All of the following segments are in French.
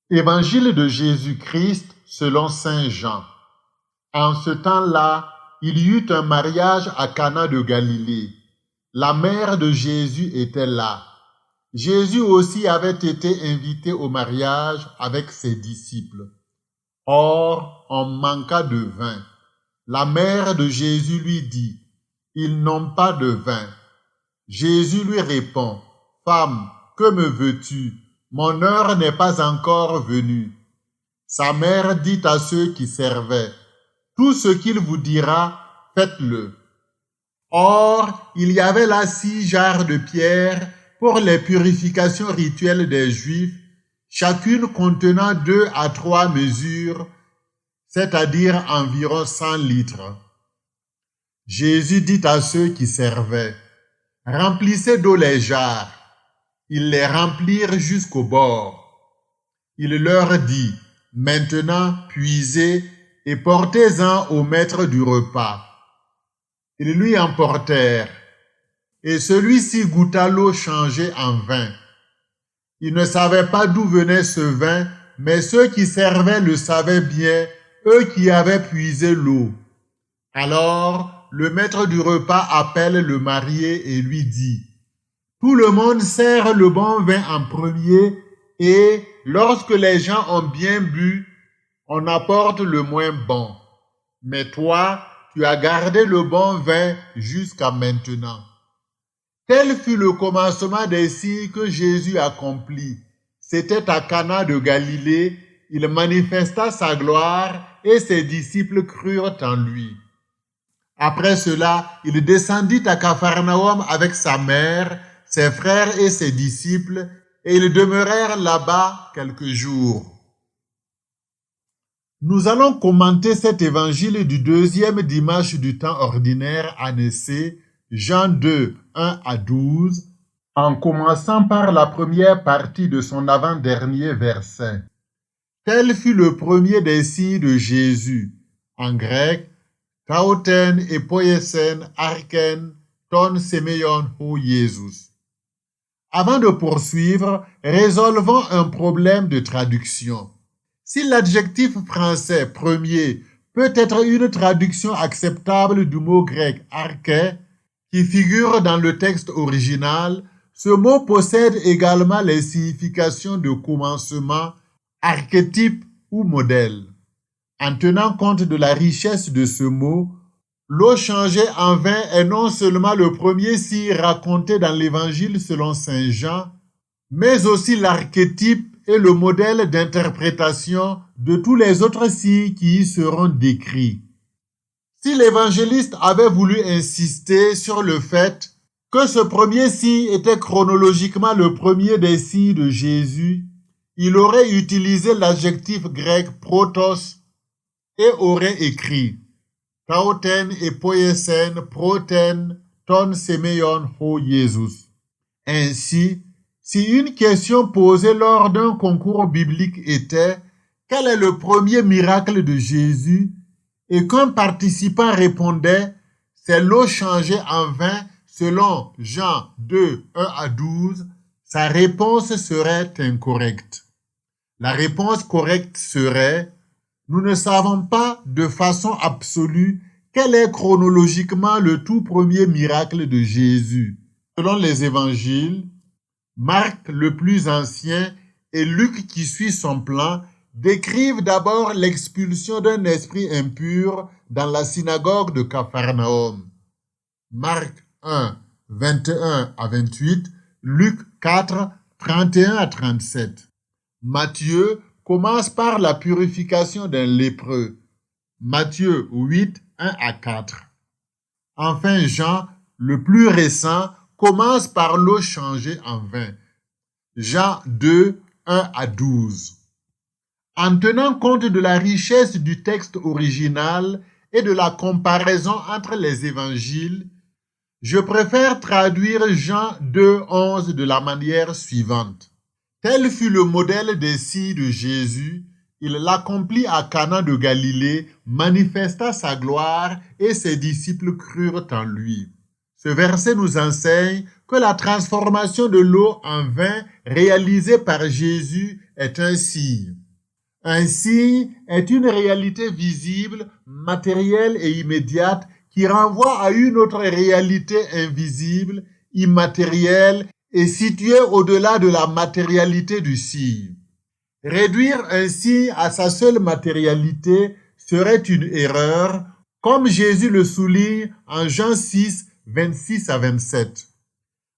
Évangile de Jésus-Christ selon saint Jean. En ce temps-là, il y eut un mariage à Cana de Galilée. La mère de Jésus était là. Jésus aussi avait été invité au mariage avec ses disciples. Or, on manqua de vin. La mère de Jésus lui dit, « Ils n'ont pas de vin. » Jésus lui répond, « Femme, que me veux-tu? Mon heure n'est pas encore venue. » Sa mère dit à ceux qui servaient, « Tout ce qu'il vous dira, faites-le. » Or, il y avait là 6 jarres de pierre pour les purifications rituelles des Juifs, chacune contenant 2 à 3 mesures, c'est-à-dire environ 100 litres. Jésus dit à ceux qui servaient, « Remplissez d'eau les jarres. » Ils les remplirent jusqu'au bord. Il leur dit, « Maintenant, puisez et portez-en au maître du repas. » Ils lui emportèrent, et celui-ci goûta l'eau changée en vin. Il ne savait pas d'où venait ce vin, mais ceux qui servaient le savaient bien, eux qui avaient puisé l'eau. Alors, le maître du repas appelle le marié et lui dit, « Tout le monde sert le bon vin en premier, et lorsque les gens ont bien bu, on apporte le moins bon. Mais toi, tu as gardé le bon vin jusqu'à maintenant. » Tel fut le commencement des signes que Jésus accomplit. C'était à Cana de Galilée, il manifesta sa gloire et ses disciples crurent en lui. Après cela, il descendit à Capharnaüm avec sa mère, ses frères et ses disciples, et ils demeurèrent là-bas quelques jours. Nous allons commenter cet évangile du deuxième dimanche du temps ordinaire année C, Jean 2, 1 à 12, en commençant par la première partie de son avant-dernier verset. Tel fut le premier des signes de Jésus, en grec, Taoten et poiesen arken ton semeion ho Jesus. Avant de poursuivre, résolvons un problème de traduction. Si l'adjectif français premier peut être une traduction acceptable du mot grec arché, qui figure dans le texte original, ce mot possède également les significations de commencement, archétype ou modèle. En tenant compte de la richesse de ce mot, l'eau changée en vin est non seulement le premier signe raconté dans l'Évangile selon saint Jean, mais aussi l'archétype et le modèle d'interprétation de tous les autres signes qui y seront décrits. Si l'évangéliste avait voulu insister sur le fait que ce premier signe était chronologiquement le premier des signes de Jésus, il aurait utilisé l'adjectif grec protos et aurait écrit Taoten et poiesen proten ton semeion ho Jesus. Ainsi, si une question posée lors d'un concours biblique était « Quel est le premier miracle de Jésus ?» et qu'un participant répondait « C'est l'eau changée en vin selon Jean 2, 1 à 12 », sa réponse serait incorrecte. La réponse correcte serait « Nous ne savons pas de façon absolue quel est chronologiquement le tout premier miracle de Jésus. » Selon les évangiles, Marc, le plus ancien, et Luc, qui suit son plan, décrivent d'abord l'expulsion d'un esprit impur dans la synagogue de Capharnaüm. Marc 1, 21 à 28, Luc 4, 31 à 37. Matthieu commence par la purification d'un lépreux. Matthieu 8, 1 à 4. Enfin, Jean, le plus récent, commence par l'eau changée en vin. Jean 2, 1 à 12. En tenant compte de la richesse du texte original et de la comparaison entre les évangiles, je préfère traduire Jean 2, 11 de la manière suivante. Tel fut le modèle des signes de Jésus, il l'accomplit à Cana de Galilée, manifesta sa gloire et ses disciples crurent en lui. Ce verset nous enseigne que la transformation de l'eau en vin réalisée par Jésus est un signe. Un signe est une réalité visible, matérielle et immédiate qui renvoie à une autre réalité invisible, immatérielle et située au-delà de la matérialité du signe. Réduire un signe à sa seule matérialité serait une erreur, comme Jésus le souligne en Jean 6, 26 à 27.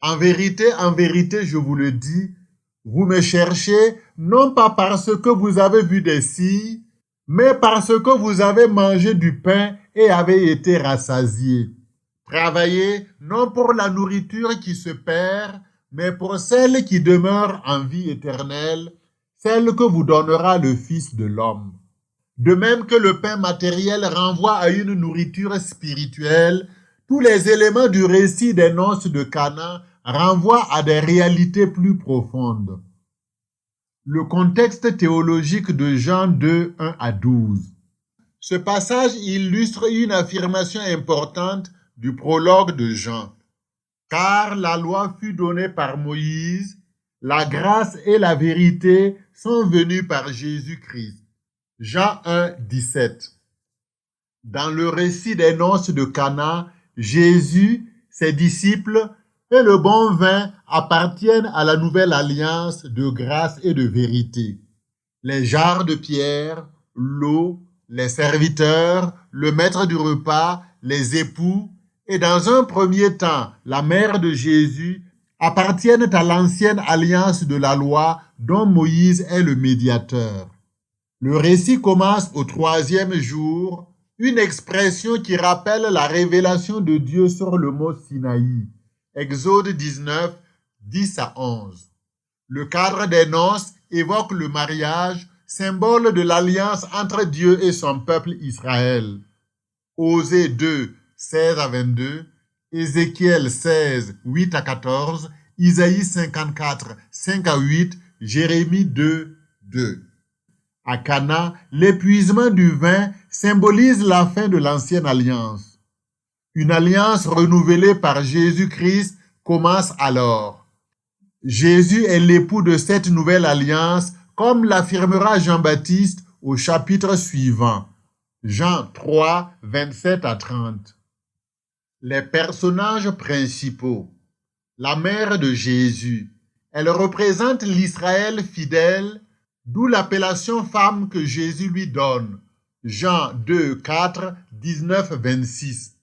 En vérité, je vous le dis, vous me cherchez non pas parce que vous avez vu des signes, mais parce que vous avez mangé du pain et avez été rassasiés. Travaillez non pour la nourriture qui se perd, mais pour celle qui demeure en vie éternelle, celle que vous donnera le Fils de l'homme. De même que le pain matériel renvoie à une nourriture spirituelle, tous les éléments du récit des noces de Cana renvoient à des réalités plus profondes. Le contexte théologique de Jean 2, 1 à 12. Ce passage illustre une affirmation importante du prologue de Jean. Car la loi fut donnée par Moïse, la grâce et la vérité sont venues par Jésus-Christ. Jean 1, 17. Dans le récit des noces de Cana, Jésus, ses disciples et le bon vin appartiennent à la nouvelle alliance de grâce et de vérité. Les jarres de pierre, l'eau, les serviteurs, le maître du repas, les époux, et dans un premier temps, la mère de Jésus, appartiennent à l'ancienne alliance de la loi dont Moïse est le médiateur. Le récit commence au 3e jour, une expression qui rappelle la révélation de Dieu sur le mont Sinaï. Exode 19, 10 à 11. Le cadre des noces évoque le mariage, symbole de l'alliance entre Dieu et son peuple Israël. Osée 2, 16 à 22, Ézéchiel 16, 8 à 14, Isaïe 54, 5 à 8, Jérémie 2, 2. À Cana, l'épuisement du vin symbolise la fin de l'ancienne alliance. Une alliance renouvelée par Jésus-Christ commence alors. Jésus est l'époux de cette nouvelle alliance, comme l'affirmera Jean-Baptiste au chapitre suivant. Jean 3, 27 à 30. Les personnages principaux. La mère de Jésus. Elle représente l'Israël fidèle, d'où l'appellation femme que Jésus lui donne. Jean 2, 4, 19, 26.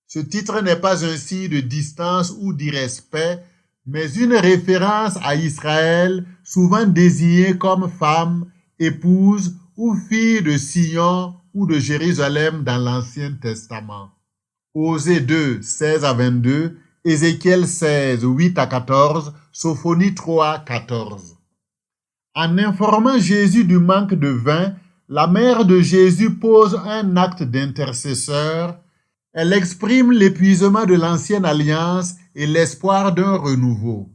Ce titre n'est pas un signe de distance ou d'irrespect, mais une référence à Israël, souvent désignée comme femme, épouse ou fille de Sion ou de Jérusalem dans l'Ancien Testament. Osée 2, 16 à 22, Ézéchiel 16, 8 à 14, Sophonie 3, 14. En informant Jésus du manque de vin, la mère de Jésus pose un acte d'intercesseur. Elle exprime l'épuisement de l'ancienne alliance et l'espoir d'un renouveau.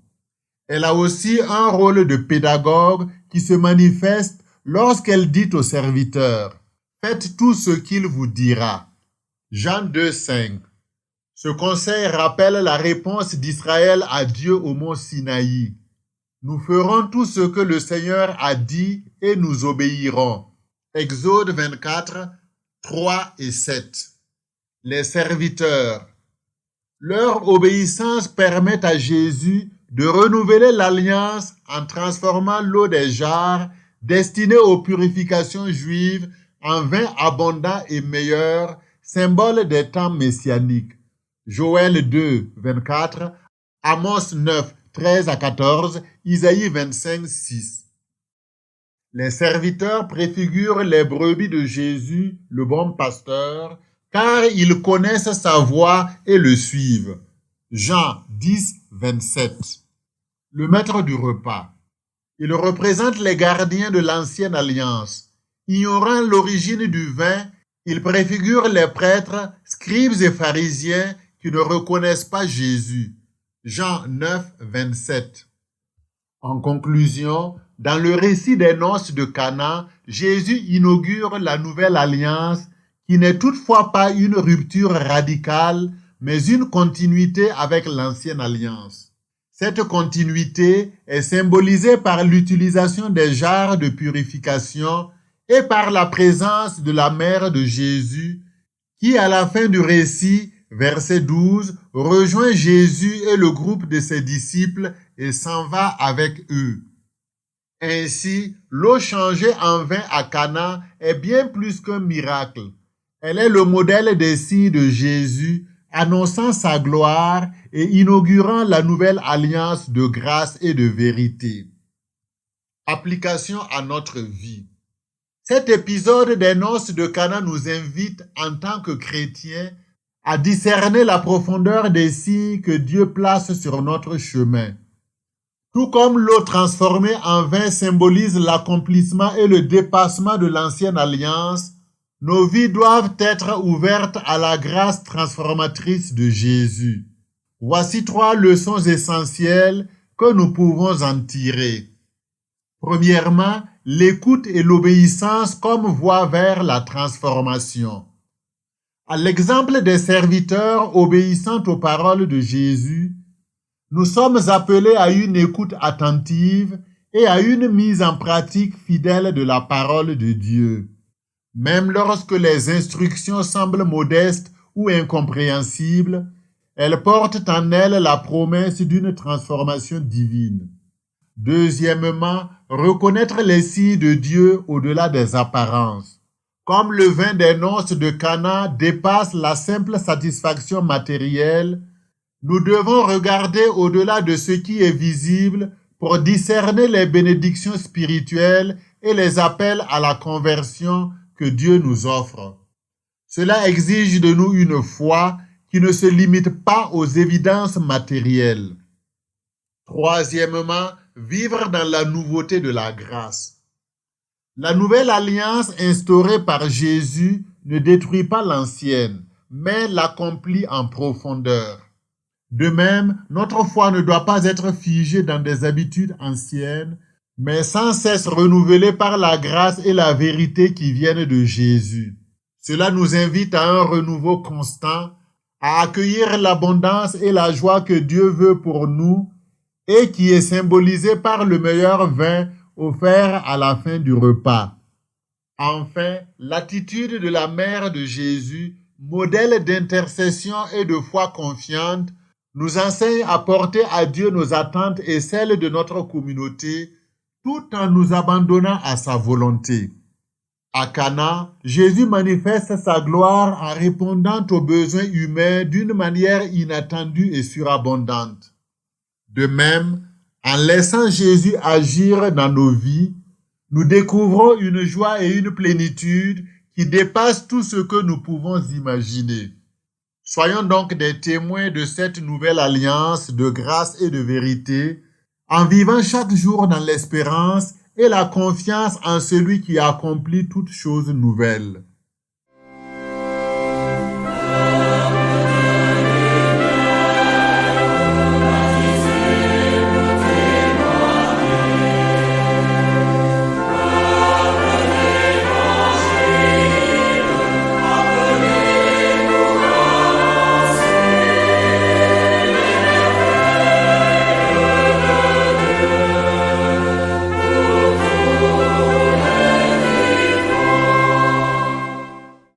Elle a aussi un rôle de pédagogue qui se manifeste lorsqu'elle dit aux serviteurs « Faites tout ce qu'il vous dira ». Jean 2, 5. Ce conseil rappelle la réponse d'Israël à Dieu au mont Sinaï. Nous ferons tout ce que le Seigneur a dit et nous obéirons. Exode 24, 3 et 7. Les serviteurs. Leur obéissance permet à Jésus de renouveler l'alliance en transformant l'eau des jarres destinée aux purifications juives en vin abondant et meilleur, symbole des temps messianiques. Joël 2, 24, Amos 9, 13 à 14, Isaïe 25, 6. Les serviteurs préfigurent les brebis de Jésus, le bon pasteur, car ils connaissent sa voix et le suivent. Jean 10, 27. Le maître du repas. Il représente les gardiens de l'ancienne alliance. Ignorant l'origine du vin, il préfigure les prêtres, scribes et pharisiens qui ne reconnaissent pas Jésus. Jean 9, 27. En conclusion, dans le récit des noces de Cana, Jésus inaugure la nouvelle alliance qui n'est toutefois pas une rupture radicale, mais une continuité avec l'ancienne alliance. Cette continuité est symbolisée par l'utilisation des jarres de purification et par la présence de la mère de Jésus qui, à la fin du récit, verset 12, rejoint Jésus et le groupe de ses disciples et s'en va avec eux. Ainsi, l'eau changée en vin à Cana est bien plus qu'un miracle. Elle est le modèle des signes de Jésus, annonçant sa gloire et inaugurant la nouvelle alliance de grâce et de vérité. Application à notre vie. Cet épisode des noces de Cana nous invite, en tant que chrétiens, à discerner la profondeur des signes que Dieu place sur notre chemin. Tout comme l'eau transformée en vin symbolise l'accomplissement et le dépassement de l'ancienne alliance, nos vies doivent être ouvertes à la grâce transformatrice de Jésus. Voici 3 leçons essentielles que nous pouvons en tirer. Premièrement, l'écoute et l'obéissance comme voie vers la transformation. À l'exemple des serviteurs obéissant aux paroles de Jésus, nous sommes appelés à une écoute attentive et à une mise en pratique fidèle de la parole de Dieu. Même lorsque les instructions semblent modestes ou incompréhensibles, elles portent en elles la promesse d'une transformation divine. Deuxièmement, reconnaître les signes de Dieu au-delà des apparences. Comme le vin des noces de Cana dépasse la simple satisfaction matérielle, nous devons regarder au-delà de ce qui est visible pour discerner les bénédictions spirituelles et les appels à la conversion que Dieu nous offre. Cela exige de nous une foi qui ne se limite pas aux évidences matérielles. Troisièmement, vivre dans la nouveauté de la grâce. La nouvelle alliance instaurée par Jésus ne détruit pas l'ancienne, mais l'accomplit en profondeur. De même, notre foi ne doit pas être figée dans des habitudes anciennes, mais sans cesse renouvelée par la grâce et la vérité qui viennent de Jésus. Cela nous invite à un renouveau constant, à accueillir l'abondance et la joie que Dieu veut pour nous et qui est symbolisée par le meilleur vin offert à la fin du repas. Enfin, l'attitude de la mère de Jésus, modèle d'intercession et de foi confiante, nous enseigne à porter à Dieu nos attentes et celles de notre communauté, tout en nous abandonnant à sa volonté. À Cana, Jésus manifeste sa gloire en répondant aux besoins humains d'une manière inattendue et surabondante. De même, en laissant Jésus agir dans nos vies, nous découvrons une joie et une plénitude qui dépassent tout ce que nous pouvons imaginer. Soyons donc des témoins de cette nouvelle alliance de grâce et de vérité, en vivant chaque jour dans l'espérance et la confiance en celui qui accomplit toutes choses nouvelles.